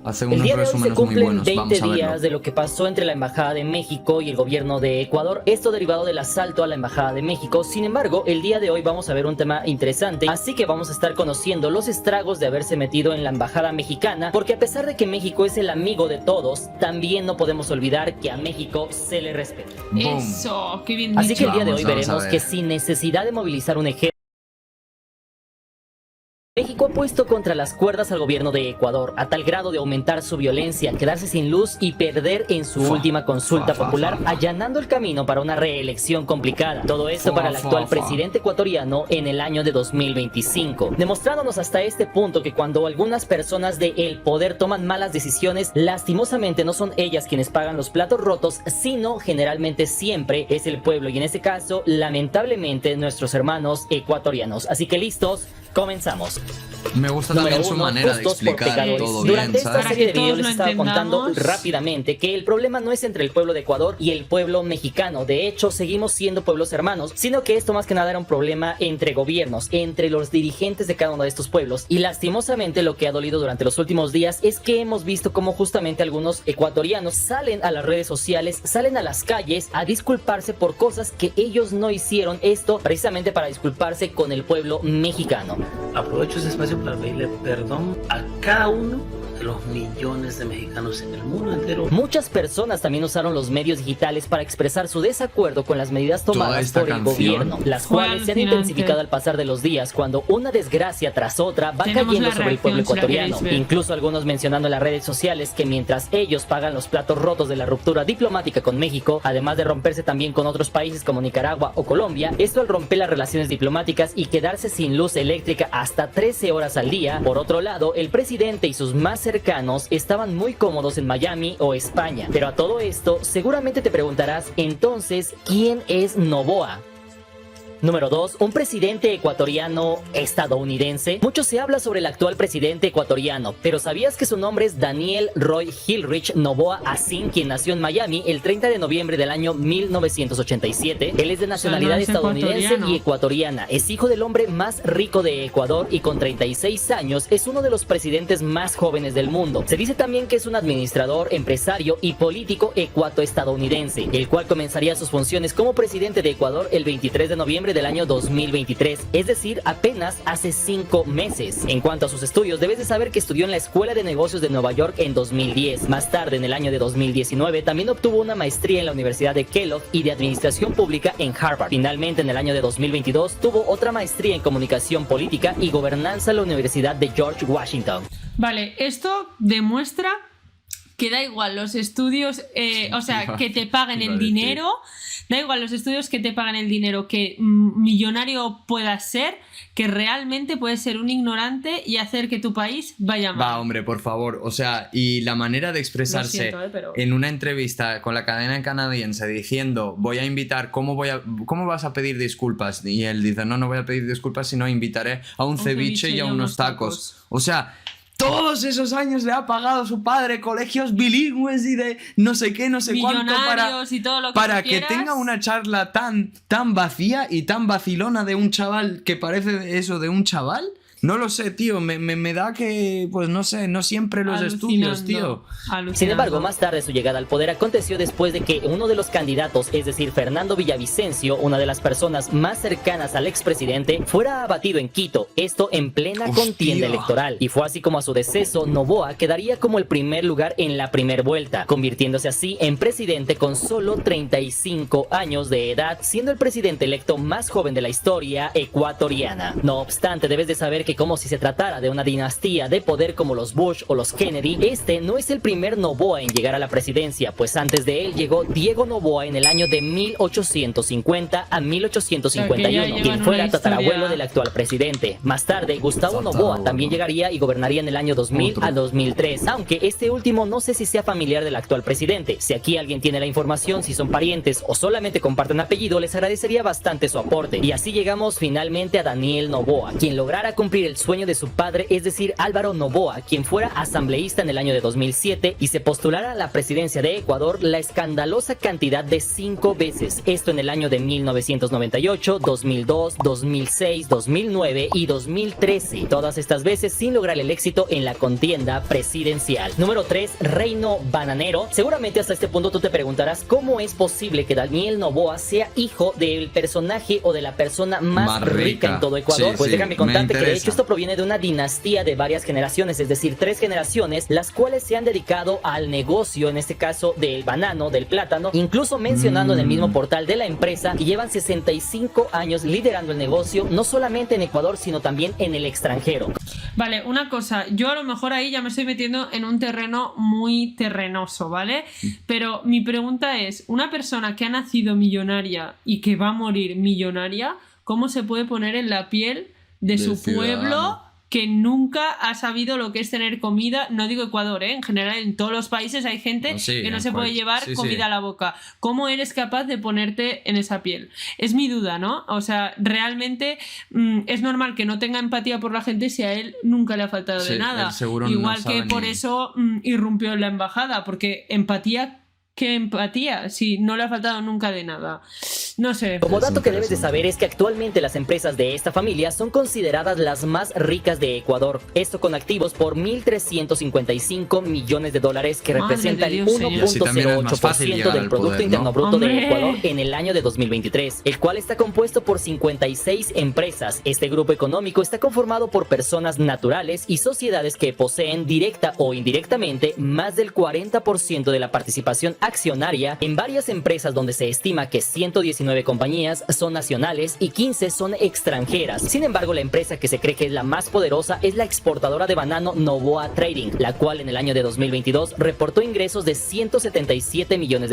Hace El unos día de hoy se resúmenes muy cumplen buenos. 20 Vamos a verlo. días de lo que pasó entre la Embajada de México y el gobierno de Ecuador, esto derivado del asalto a la Embajada de México. Sin embargo, el día de hoy vamos a ver un tema interesante, así que vamos a estar conociendo los estragos de haberse metido en la Embajada mexicana, porque a pesar de que México es el amigo de todos, también no podemos olvidar que a México se le respeta. Boom. Eso, qué bien Así dicho. que el día de hoy Vamos a veremos ver. que sin necesidad de movilizar un ejército, México ha puesto contra las cuerdas al gobierno de Ecuador, a tal grado de aumentar su violencia, quedarse sin luz y perder en su última consulta popular, allanando el camino para una reelección complicada. Todo esto para el actual presidente ecuatoriano en el año de 2025, demostrándonos hasta este punto que cuando algunas personas del poder toman malas decisiones, lastimosamente no son ellas quienes pagan los platos rotos, sino generalmente siempre es el pueblo, y en este caso, lamentablemente, nuestros hermanos ecuatorianos. Así que listos, comenzamos. Me gusta Número también su uno, manera de justos por explicar pecadores. todo Durante bien, esta ¿sabes? serie de Para que videos les todos estaba lo contando entendamos. rápidamente que el problema no es entre el pueblo de Ecuador y el pueblo mexicano. De hecho, seguimos siendo pueblos hermanos, sino que esto más que nada era un problema entre gobiernos, entre los dirigentes de cada uno de estos pueblos. Y lastimosamente lo que ha dolido durante los últimos días es que hemos visto cómo justamente algunos ecuatorianos salen a las redes sociales, salen a las calles a disculparse por cosas que ellos no hicieron. Esto precisamente para disculparse con el pueblo mexicano. Aprovecho ese espacio para pedirle perdón a cada uno de los millones de mexicanos en el mundo entero. Muchas personas también usaron los medios digitales para expresar su desacuerdo con las medidas tomadas esta por el canción gobierno, las fue cuales se han alucinante. intensificado al pasar de los días, cuando una desgracia tras otra va Tenemos cayendo la sobre el pueblo reacción, si la ecuatoriano. queréis ver. Incluso algunos mencionando en las redes sociales que mientras ellos pagan los platos rotos de la ruptura diplomática con México, además de romperse también con otros países como Nicaragua o Colombia, esto al romper las relaciones diplomáticas y quedarse sin luz eléctrica hasta 13 horas al día. Por otro lado, el presidente y sus más cercanos estaban muy cómodos en Miami o España. Pero a todo esto, seguramente te preguntarás, entonces, ¿quién es Noboa? Número 2. Un presidente ecuatoriano estadounidense. Mucho se habla sobre el actual presidente ecuatoriano, pero ¿sabías que su nombre es Daniel Roy Hilrich Noboa Asín, quien nació en Miami el 30 de noviembre del año 1987? Él es de nacionalidad es estadounidense ecuatoriano. y ecuatoriana. Es hijo del hombre más rico de Ecuador y con 36 años es uno de los presidentes más jóvenes del mundo. Se dice también que es un administrador, empresario y político ecuatoestadounidense, el cual comenzaría sus funciones como presidente de Ecuador el 23 de noviembre del año 2023, es decir, apenas hace 5 meses. En cuanto a sus estudios, debes de saber que estudió en la Escuela de Negocios de Nueva York en 2010. Más tarde, en el año de 2019, también obtuvo una maestría en la Universidad de Kellogg y de Administración Pública en Harvard. Finalmente, en el año de 2022, tuvo otra maestría en Comunicación Política y Gobernanza en la Universidad de George Washington. Vale, esto demuestra que da igual los estudios, o sea, que te paguen Iba a el decir. dinero, da igual los estudios que te pagan el dinero, que millonario puedas ser, que realmente puedes ser un ignorante y hacer que tu país vaya mal. Va, hombre, por favor. O sea, y la manera de expresarse Lo siento, pero... en una entrevista con la cadena canadiense diciendo, voy a invitar, ¿cómo vas a pedir disculpas? Y él dice, no voy a pedir disculpas, sino invitaré a un ceviche y a unos tacos. O sea, todos esos años le ha pagado su padre colegios bilingües y de no sé qué, no sé cuánto Millonarios y todo lo que para tú que quieras. tenga una charla tan vacía y tan vacilona de un chaval que parece eso de un chaval. No lo sé, tío, me da que, pues no sé, no siempre los estudios, tío. Sin embargo, más tarde su llegada al poder aconteció después de que uno de los candidatos, es decir, Fernando Villavicencio, una de las personas más cercanas al expresidente, fuera abatido en Quito, esto en plena Hostia. contienda electoral. Y fue así como a su deceso, Noboa quedaría como el primer lugar en la primer vuelta, convirtiéndose así en presidente con solo 35 años de edad, siendo el presidente electo más joven de la historia ecuatoriana. No obstante, debes de saber que como si se tratara de una dinastía de poder como los Bush o los Kennedy, este no es el primer Noboa en llegar a la presidencia, pues antes de él llegó Diego Noboa en el año de 1850 a 1851, quien fuera tatarabuelo del actual presidente. Más tarde, Gustavo Noboa también llegaría y gobernaría en el año 2000 a 2003, aunque este último no sé si sea familiar del actual presidente. Si aquí alguien tiene la información, si son parientes o solamente comparten apellido, les agradecería bastante su aporte. Y así llegamos finalmente a Daniel Noboa, quien lograra cumplir cumplir el sueño de su padre, es decir, Álvaro Noboa, quien fuera asambleísta en el año de 2007 y se postulara a la presidencia de Ecuador la escandalosa cantidad de 5 veces. Esto en el año de 1998, 2002, 2006, 2009 y 2013. Todas estas veces sin lograr el éxito en la contienda presidencial. Número 3, Reino Bananero. Seguramente hasta este punto tú te preguntarás cómo es posible que Daniel Noboa sea hijo del personaje o de la persona más rica en todo Ecuador. Pues déjame contarte que de hecho esto proviene de una dinastía de varias generaciones, es decir, 3 generaciones, las cuales se han dedicado al negocio, en este caso del banano, del plátano, incluso mencionando en el mismo portal de la empresa que llevan 65 años liderando el negocio, no solamente en Ecuador, sino también en el extranjero. Vale, una cosa, yo a lo mejor ahí ya me estoy metiendo en un terreno muy terrenoso, ¿vale? Pero mi pregunta es, una persona que ha nacido millonaria y que va a morir millonaria, ¿cómo se puede poner en la piel de su pueblo que nunca ha sabido lo que es tener comida? No digo Ecuador, en general en todos los países hay gente que no se puede llevar comida a la boca. ¿Cómo eres capaz de ponerte en esa piel? Es mi duda, ¿no? O sea, realmente es normal que no tenga empatía por la gente si a él nunca le ha faltado de nada. Igual que por eso irrumpió en la embajada, porque empatía... ¿Qué empatía? Si no le ha faltado nunca de nada. No sé. Como dato que debes de saber es que actualmente las empresas de esta familia son consideradas las más ricas de Ecuador. Esto con activos por $1.355 millones que representa el 1.08% del Producto Interno Bruto de Ecuador en el año de 2023, el cual está compuesto por 56 empresas. Este grupo económico está conformado por personas naturales y sociedades que poseen directa o indirectamente más del 40% de la participación accionaria en varias empresas, donde se estima que 119 compañías son nacionales y 15 son extranjeras. Sin embargo, la empresa que se cree que es la más poderosa es la exportadora de banano Noboa Trading, la cual en el año de 2022 reportó ingresos de $177 millones,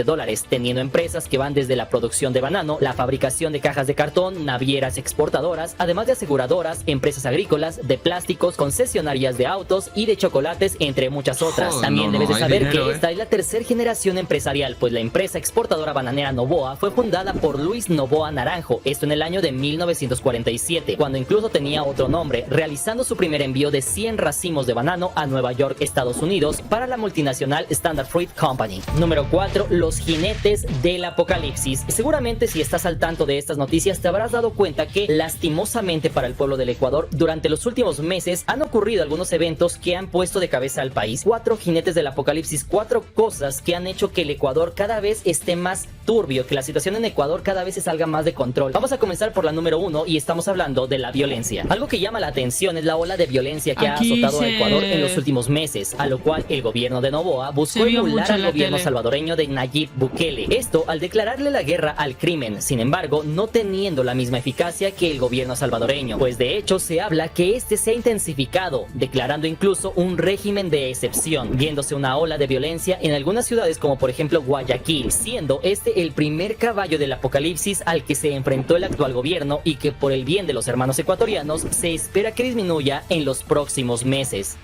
teniendo empresas que van desde la producción de banano, la fabricación de cajas de cartón, navieras exportadoras, además de aseguradoras, empresas agrícolas, de plásticos, concesionarias de autos y de chocolates, entre muchas otras. También debes de saber que esta es la tercera generación empresarial, pues la empresa exportadora bananera Noboa fue fundada por Luis Noboa Naranjo, esto en el año de 1947, cuando incluso tenía otro nombre, realizando su primer envío de 100 racimos de banano a Nueva York, Estados Unidos, para la multinacional Standard Fruit Company. Número 4. Los jinetes del apocalipsis. Seguramente si estás al tanto de estas noticias te habrás dado cuenta que lastimosamente para el pueblo del Ecuador, durante los últimos meses han ocurrido algunos eventos que han puesto de cabeza al país. 4 jinetes del apocalipsis, 4 cosas que han hecho que el Ecuador cada vez esté más turbio, que la situación en Ecuador cada vez se salga más de control. Vamos a comenzar por la número 1 y estamos hablando de la violencia. Algo que llama la atención es la ola de violencia que ha azotado a Ecuador en los últimos meses, a lo cual el gobierno de Noboa buscó emular al gobierno salvadoreño de Nayib Bukele. Esto al declararle la guerra al crimen, sin embargo, no teniendo la misma eficacia que el gobierno salvadoreño, pues de hecho se habla que este se ha intensificado, declarando incluso un régimen de excepción, viéndose una ola de violencia en algunas ciudades como por ejemplo Guayaquil, siendo este el primer caballo del apocalipsis al que se enfrentó el actual gobierno y que por el bien de los hermanos ecuatorianos se espera que disminuya en los próximos meses.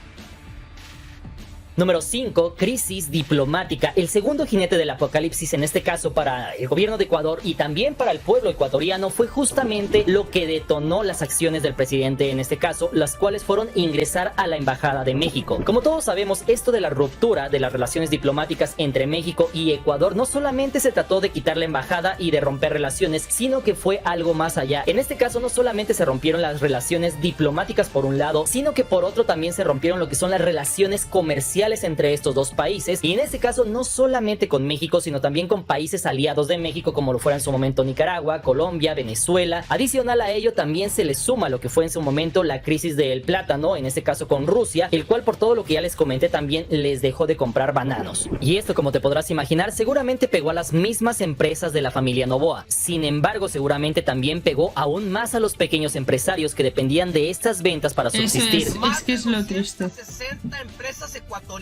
Número 5. Crisis diplomática. El segundo jinete del apocalipsis, en este caso para el gobierno de Ecuador y también para el pueblo ecuatoriano, fue justamente lo que detonó las acciones del presidente, en este caso, las cuales fueron ingresar a la Embajada de México. Como todos sabemos, esto de la ruptura de las relaciones diplomáticas entre México y Ecuador no solamente se trató de quitar la embajada y de romper relaciones, sino que fue algo más allá. En este caso no solamente se rompieron las relaciones diplomáticas por un lado, sino que por otro también se rompieron lo que son las relaciones comerciales entre estos dos países, y en este caso no solamente con México, sino también con países aliados de México, como lo fuera en su momento Nicaragua, Colombia, Venezuela. Adicional a ello también se le suma lo que fue en su momento la crisis del plátano, en este caso con Rusia, el cual, por todo lo que ya les comenté, también les dejó de comprar bananos. Y esto, como te podrás imaginar, seguramente pegó a las mismas empresas de la familia Noboa. Sin embargo, seguramente también pegó aún más a los pequeños empresarios que dependían de estas ventas para subsistir. Es que es lo triste. 60 empresas ecuatorianas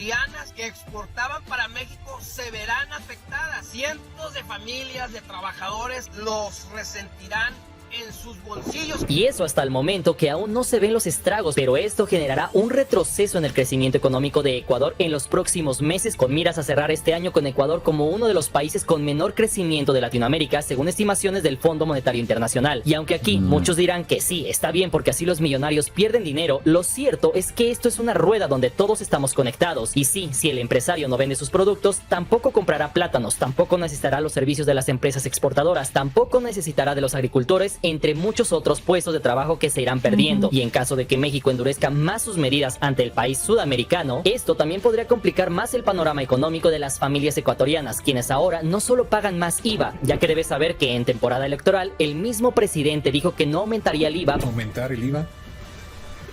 que exportaban para México se verán afectadas. Cientos de familias de trabajadores los resentirán en sus bolsillos. Y eso hasta el momento que aún no se ven los estragos, pero esto generará un retroceso en el crecimiento económico de Ecuador en los próximos meses, con miras a cerrar este año con Ecuador como uno de los países con menor crecimiento de Latinoamérica, según estimaciones del Fondo Monetario Internacional. Y aunque aquí muchos dirán que sí, está bien porque así los millonarios pierden dinero, lo cierto es que esto es una rueda donde todos estamos conectados. Y sí, si el empresario no vende sus productos, tampoco comprará plátanos, tampoco necesitará los servicios de las empresas exportadoras, tampoco necesitará de los agricultores, entre muchos otros puestos de trabajo que se irán perdiendo. Y en caso de que México endurezca más sus medidas ante el país sudamericano, esto también podría complicar más el panorama económico de las familias ecuatorianas, quienes ahora no solo pagan más IVA, ya que debes saber que en temporada electoral el mismo presidente dijo que no aumentaría el IVA. Aumentar el IVA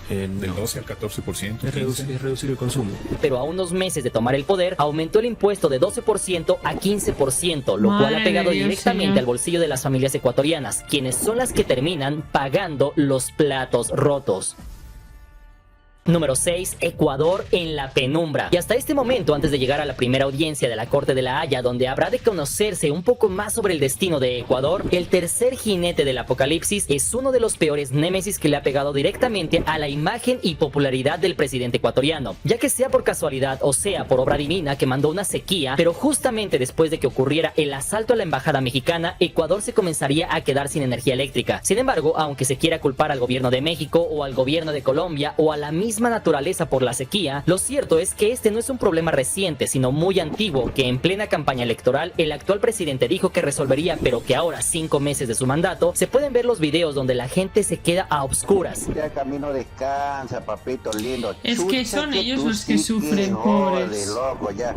del 12 al 14%. Es reducir el consumo. Pero a unos meses de tomar el poder, aumentó el impuesto de 12% a 15%, lo cual ha pegado directamente al bolsillo de las familias ecuatorianas, quienes son las que terminan pagando los platos rotos. Número 6. Ecuador en la penumbra. Y hasta este momento, antes de llegar a la primera audiencia de la Corte de la Haya, donde habrá de conocerse un poco más sobre el destino de Ecuador, el tercer jinete del apocalipsis es uno de los peores némesis que le ha pegado directamente a la imagen y popularidad del presidente ecuatoriano, ya que sea por casualidad o sea por obra divina que mandó una sequía, pero justamente después de que ocurriera el asalto a la embajada mexicana, Ecuador se comenzaría a quedar sin energía eléctrica. Sin embargo, aunque se quiera culpar al gobierno de México o al gobierno de Colombia o a la misma naturaleza por la sequía, lo cierto es que este no es un problema reciente, sino muy antiguo, que en plena campaña electoral el actual presidente dijo que resolvería, pero que ahora, 5 meses de su mandato, se pueden ver los videos donde la gente se queda a obscuras. Ya camino, descansa, papito lindo. Es que son ellos los que sufren, pobres.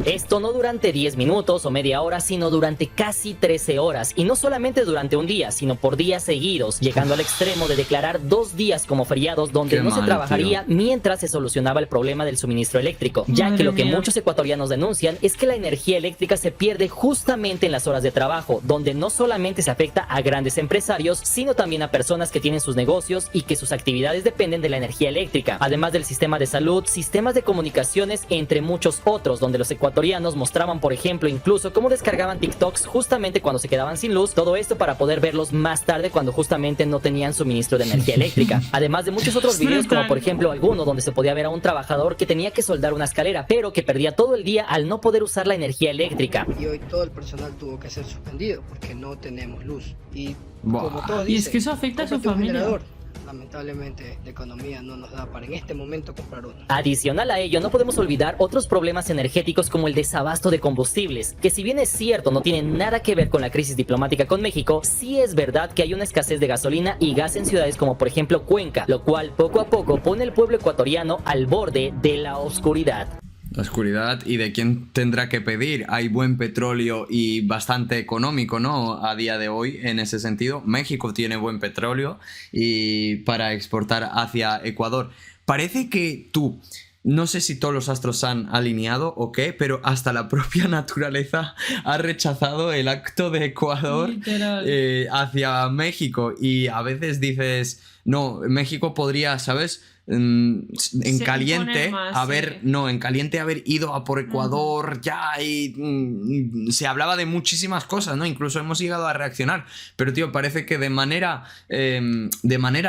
Esto no durante 10 minutos o media hora, sino durante casi 13 horas, y no solamente durante un día, sino por días seguidos, llegando al extremo de declarar 2 días como feriados donde no se trabajaría mientras se solucionaba el problema del suministro eléctrico, ya que lo que muchos ecuatorianos denuncian es que la energía eléctrica se pierde justamente en las horas de trabajo, donde no solamente se afecta a grandes empresarios, sino también a personas que tienen sus negocios y que sus actividades dependen de la energía eléctrica, además del sistema de salud, sistemas de comunicaciones, entre muchos otros, donde los ecuatorianos mostraban, por ejemplo, incluso cómo descargaban TikToks justamente cuando se quedaban sin luz, todo esto para poder verlos más tarde cuando justamente no tenían suministro de energía eléctrica, además de muchos otros videos como por ejemplo alguno donde se podía ver a un trabajador que tenía que soldar una escalera, pero que perdía todo el día al no poder usar la energía eléctrica. Y hoy todo el personal tuvo que ser suspendido porque no tenemos luz. Y como todos dicen, y es que eso afecta a su familia. Lamentablemente la economía no nos da para en este momento comprar uno. Adicional a ello, no podemos olvidar otros problemas energéticos como el desabasto de combustibles, que si bien es cierto no tienen nada que ver con la crisis diplomática con México, sí es verdad que hay una escasez de gasolina y gas en ciudades como por ejemplo Cuenca, lo cual poco a poco pone al pueblo ecuatoriano al borde de la oscuridad. La oscuridad, y de quién tendrá que pedir. Hay buen petróleo y bastante económico, ¿no? A día de hoy, en ese sentido. México tiene buen petróleo y para exportar hacia Ecuador. Parece que no sé si todos los astros se han alineado o qué, pero hasta la propia naturaleza ha rechazado el acto de Ecuador hacia México. Y a veces dices, no, México podría, ¿sabes?, en caliente haber ido a por Ecuador ya, y se hablaba de muchísimas cosas, ¿no? Incluso hemos llegado a reaccionar, pero tío, parece que de manera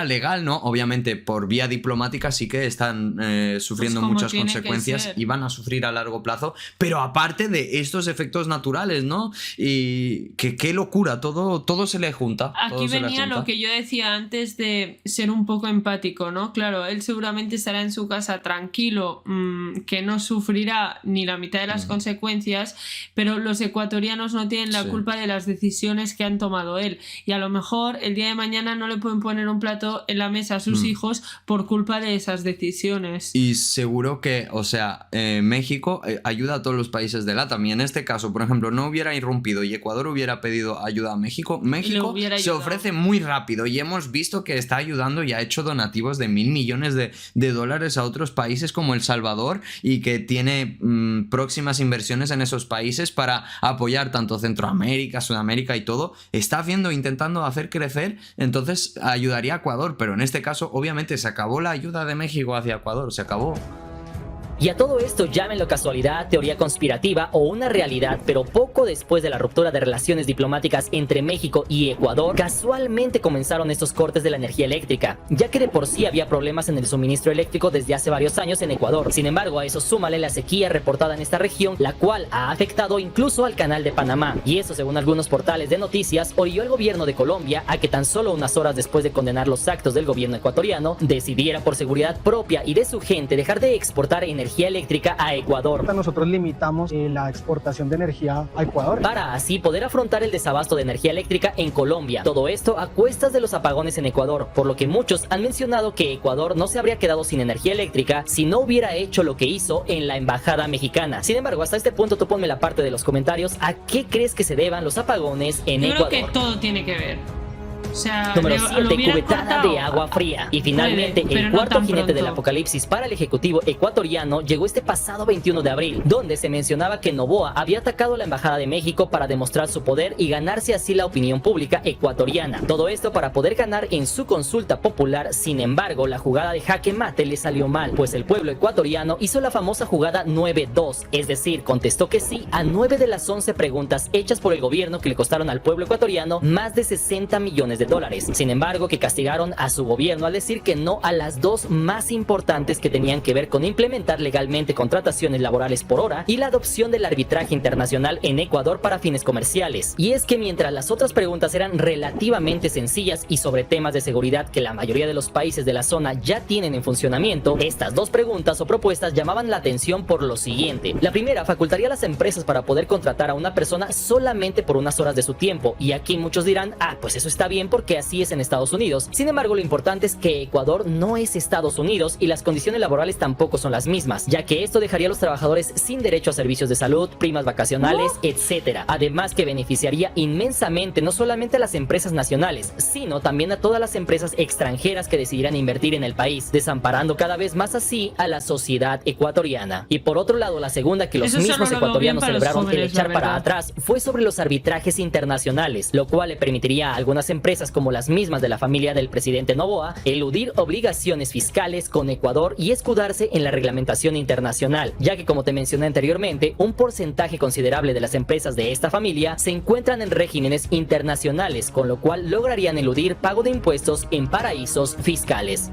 legal, ¿no? Obviamente por vía diplomática sí que están sufriendo muchas consecuencias y van a sufrir a largo plazo, pero aparte de estos efectos naturales, ¿no? Y qué locura, todo se le junta. Aquí venía lo que yo decía antes de ser un poco empático, ¿no? Claro, él seguramente estará en su casa tranquilo, que no sufrirá ni la mitad de las consecuencias, pero los ecuatorianos no tienen la culpa de las decisiones que han tomado él, y a lo mejor el día de mañana no le pueden poner un plato en la mesa a sus hijos por culpa de esas decisiones. Y seguro que, o sea, México ayuda a todos los países de LATAM, y en este caso, por ejemplo, no hubiera irrumpido y Ecuador hubiera pedido ayuda a México se ofrece muy rápido, y hemos visto que está ayudando y ha hecho donativos de 1.000 millones de dólares a otros países como El Salvador, y que tiene próximas inversiones en esos países para apoyar tanto Centroamérica, Sudamérica y todo. Está intentando hacer crecer, entonces ayudaría a Ecuador, pero en este caso obviamente se acabó la ayuda de México hacia Ecuador, se acabó. Y a todo esto llámenlo casualidad, teoría conspirativa o una realidad, pero poco después de la ruptura de relaciones diplomáticas entre México y Ecuador, casualmente comenzaron estos cortes de la energía eléctrica, ya que de por sí había problemas en el suministro eléctrico desde hace varios años en Ecuador. Sin embargo, a eso súmale la sequía reportada en esta región, la cual ha afectado incluso al canal de Panamá. Y eso, según algunos portales de noticias, orilló al gobierno de Colombia a que tan solo unas horas después de condenar los actos del gobierno ecuatoriano, decidiera por seguridad propia y de su gente dejar de exportar energía eléctrica a Ecuador. Nosotros limitamos la exportación de energía a Ecuador para así poder afrontar el desabasto de energía eléctrica en Colombia. Todo esto a cuestas de los apagones en Ecuador, por lo que muchos han mencionado que Ecuador no se habría quedado sin energía eléctrica si no hubiera hecho lo que hizo en la embajada mexicana. Sin embargo, hasta este punto tú ponme la parte de los comentarios a qué crees que se deban los apagones en Ecuador. Yo creo que todo tiene que ver. O sea, Número 7, cubetada de agua fría. Y finalmente, el cuarto jinete del apocalipsis para el ejecutivo ecuatoriano llegó este pasado 21 de abril, donde se mencionaba que Noboa había atacado la embajada de México para demostrar su poder y ganarse así la opinión pública ecuatoriana. Todo esto para poder ganar en su consulta popular. Sin embargo, la jugada de jaque mate le salió mal, pues el pueblo ecuatoriano hizo la famosa jugada 9-2, es decir, contestó que sí a 9 de las 11 preguntas hechas por el gobierno que le costaron al pueblo ecuatoriano más de 60 millones de dólares. Sin embargo, que castigaron a su gobierno al decir que no a las dos más importantes que tenían que ver con implementar legalmente contrataciones laborales por hora y la adopción del arbitraje internacional en Ecuador para fines comerciales. Y es que mientras las otras preguntas eran relativamente sencillas y sobre temas de seguridad que la mayoría de los países de la zona ya tienen en funcionamiento, estas dos preguntas o propuestas llamaban la atención por lo siguiente. La primera facultaría a las empresas para poder contratar a una persona solamente por unas horas de su tiempo, y aquí muchos dirán, pues eso está bien porque así es en Estados Unidos. Sin embargo, lo importante es que Ecuador no es Estados Unidos y las condiciones laborales tampoco son las mismas, ya que esto dejaría a los trabajadores sin derecho a servicios de salud, primas vacacionales, etc. Además que beneficiaría inmensamente no solamente a las empresas nacionales, sino también a todas las empresas extranjeras que decidieran invertir en el país, desamparando cada vez más así a la sociedad ecuatoriana. Y por otro lado, la segunda que los mismos ecuatorianos celebraron el echar para atrás fue sobre los arbitrajes internacionales, lo cual le permitiría a algunas empresas como las mismas de la familia del presidente Noboa eludir obligaciones fiscales con Ecuador y escudarse en la reglamentación internacional, ya que, como te mencioné anteriormente, un porcentaje considerable de las empresas de esta familia se encuentran en regímenes internacionales, con lo cual lograrían eludir pago de impuestos en paraísos fiscales.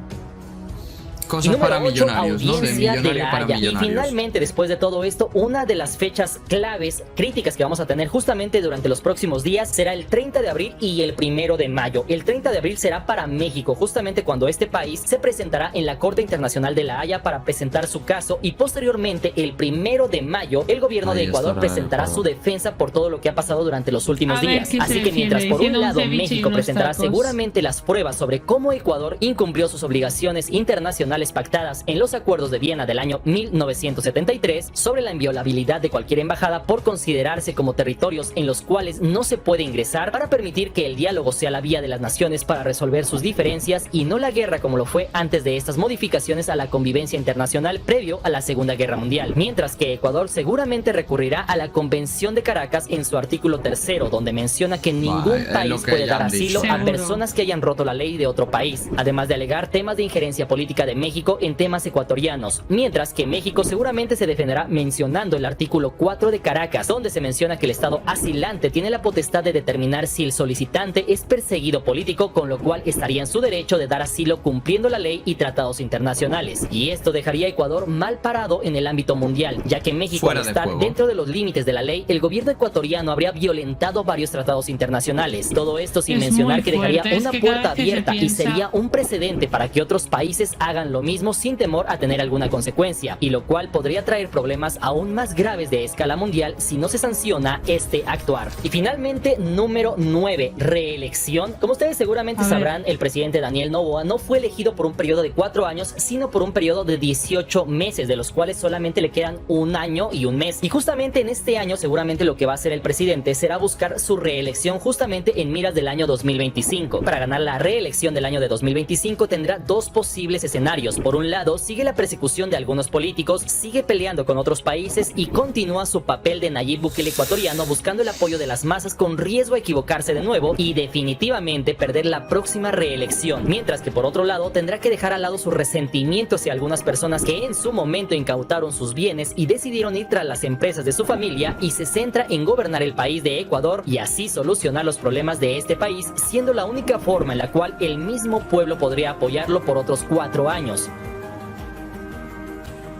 Cosas para 8, millonarios, ¿no? De millonario para millonarios. Y finalmente, después de todo esto, una de las fechas claves, críticas que vamos a tener justamente durante los próximos días será el 30 de abril y el 1 de mayo. El 30 de abril será para México, justamente cuando este país se presentará en la Corte Internacional de La Haya para presentar su caso, y posteriormente, el 1 de mayo, el gobierno de Ecuador presentará su defensa por todo lo que ha pasado durante los últimos días. Así que mientras por un lado México presentará seguramente las pruebas sobre cómo Ecuador incumplió sus obligaciones internacionales pactadas en los acuerdos de Viena del año 1973 sobre la inviolabilidad de cualquier embajada por considerarse como territorios en los cuales no se puede ingresar, para permitir que el diálogo sea la vía de las naciones para resolver sus diferencias y no la guerra como lo fue antes de estas modificaciones a la convivencia internacional previo a la Segunda Guerra Mundial. Mientras que Ecuador seguramente recurrirá a la Convención de Caracas en su artículo 3, donde menciona que ningún país puede dar asilo a personas que hayan roto la ley de otro país, además de alegar temas de injerencia política de México en temas ecuatorianos, mientras que México seguramente se defenderá mencionando el artículo 4 de Caracas, donde se menciona que el Estado asilante tiene la potestad de determinar si el solicitante es perseguido político, con lo cual estaría en su derecho de dar asilo cumpliendo la ley y tratados internacionales. Y esto dejaría a Ecuador mal parado en el ámbito mundial, ya que México, al estar dentro de los límites de la ley, el gobierno ecuatoriano habría violentado varios tratados internacionales. Todo esto sin mencionar que dejaría una puerta abierta y sería un precedente para que otros países hagan lo mismo sin temor a tener alguna consecuencia, y lo cual podría traer problemas aún más graves de escala mundial si no se sanciona este actuar. Y finalmente, número 9, reelección. Como ustedes seguramente sabrán, el presidente Daniel Noboa no fue elegido por un periodo de 4 años, sino por un periodo de 18 meses, de los cuales solamente le quedan 1 año y 1 mes. Y justamente en este año seguramente lo que va a hacer el presidente será buscar su reelección justamente en miras del año 2025. Para ganar la reelección del año de 2025 tendrá dos posibles escenarios. ellos. Por un lado, sigue la persecución de algunos políticos, sigue peleando con otros países y continúa su papel de Nayib Bukele ecuatoriano buscando el apoyo de las masas con riesgo a equivocarse de nuevo y definitivamente perder la próxima reelección. Mientras que por otro lado tendrá que dejar al lado su resentimiento hacia algunas personas que en su momento incautaron sus bienes y decidieron ir tras las empresas de su familia, y se centra en gobernar el país de Ecuador y así solucionar los problemas de este país, siendo la única forma en la cual el mismo pueblo podría apoyarlo por otros 4 años.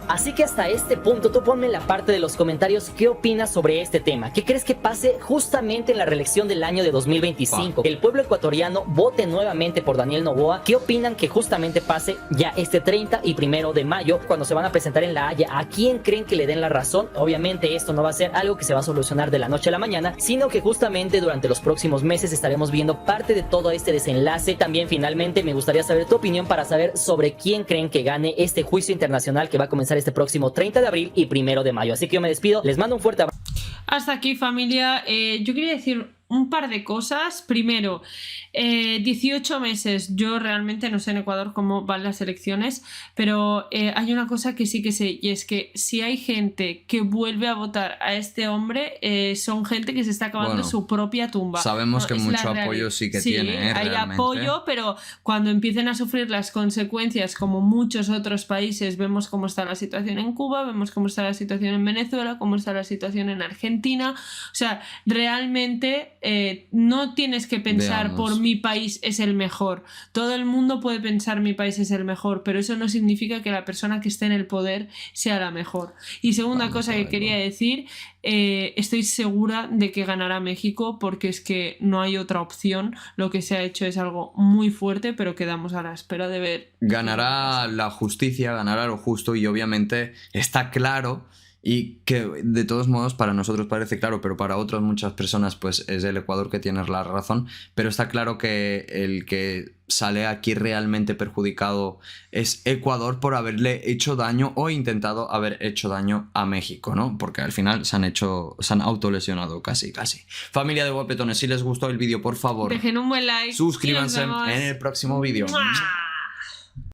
Así que hasta este punto tú ponme en la parte de los comentarios qué opinas sobre este tema. ¿Qué crees que pase justamente en la reelección del año de 2025? Que el pueblo ecuatoriano vote nuevamente por Daniel Noboa. ¿Qué opinan que justamente pase ya este 30 y 1 de mayo cuando se van a presentar en La Haya? ¿A quién creen que le den la razón? Obviamente esto no va a ser algo que se va a solucionar de la noche a la mañana, sino que justamente durante los próximos meses estaremos viendo parte de todo este desenlace. También finalmente me gustaría saber tu opinión para saber sobre quién creen que gane este juicio internacional que va a comenzar este próximo 30 de abril y 1 de mayo. Así que yo me despido, les mando un fuerte abrazo. Hasta aquí, familia. Yo quería decir un par de cosas. Primero, 18 meses. Yo realmente no sé en Ecuador cómo van las elecciones, pero hay una cosa que sí que sé, y es que si hay gente que vuelve a votar a este hombre, son gente que se está acabando su propia tumba. Sabemos que mucho apoyo sí que tiene. Hay realmente apoyo, pero cuando empiecen a sufrir las consecuencias, como muchos otros países, vemos cómo está la situación en Cuba, vemos cómo está la situación en Venezuela, cómo está la situación en Argentina. O sea, realmente no tienes que pensar por mi país es el mejor. Todo el mundo puede pensar mi país es el mejor, pero eso no significa que la persona que esté en el poder sea la mejor. Y segunda cosa que quería decir, estoy segura de que ganará México, porque es que no hay otra opción. Lo que se ha hecho es algo muy fuerte, pero quedamos a la espera de ver. Ganará la justicia, ganará lo justo, y obviamente está claro. Y que de todos modos para nosotros parece claro, pero para otras muchas personas pues es el Ecuador que tiene la razón. Pero está claro que el que sale aquí realmente perjudicado es Ecuador por haberle hecho daño o intentado haber hecho daño a México, ¿no? Porque al final se han autolesionado casi. Familia de guapetones, si les gustó el vídeo, por favor, dejen un buen like, suscríbanse en el próximo vídeo.